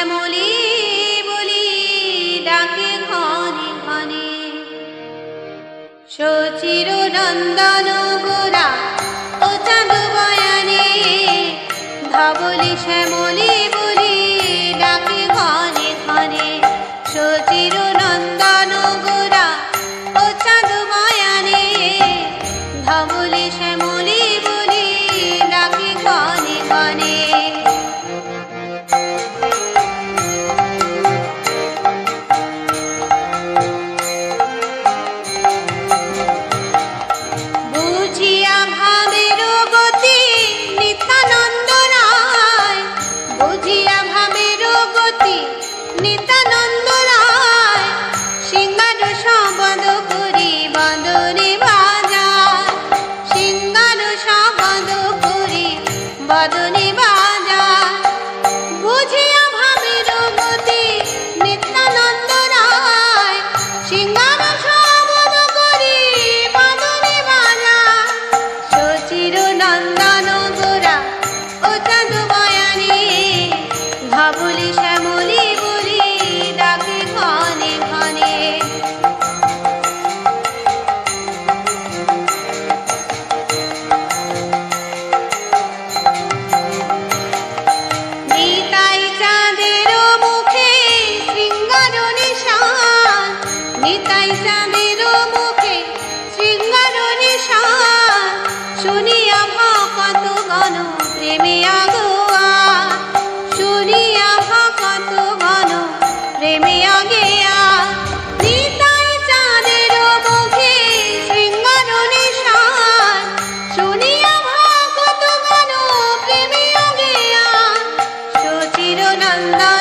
শ্যামলী বলি ডাকে ঘনে ঘনে, সচির নন্দন গোরা ও চাঁদ বয়ানে, ধবলি শ্যামলী বলি ডাকে ঘনে ঘনে, সচির নন্দন গোরা ও চাঁদ বয়ানে, ধবলি শ্যামলী বলি ডাকে ঘনে ঘনে। বুঝিয়া ভাবের গতি নিত্যানন্দ রায়, বুঝিয়া ভাবের গতি নিত্যানন্দ রায়, সিঙ্গার শবদ করি বদনে বাজায়, সিঙ্গার শবদ করি বদনে বাজায়। বুঝিয়া ভাবের গতি নিত্যানন্দ রায়, সিঙ্গার শবদ করি বদনে বাজায়, সচির নন্দন গোরা ও চাঁদ বয়ানে, ধবলি শ্যামলী বলি ডাকে ঘনে ঘনে। নিতাই চাঁদের মুখে শৃঙ্গার নিশান, নিতাই চাঁদের মুখে শৃঙ্গার নিশান, শুনিয়া ভকত গণ প্রেমে আগোয়া, শুনিয়া ভকত গণ প্রেমে আগেয়া। নিতাই চাঁদের মুখে শৃঙ্গার নিশান, শুনিয়া ভকত গণ প্রেমে আগেয়া, সচির নন্দন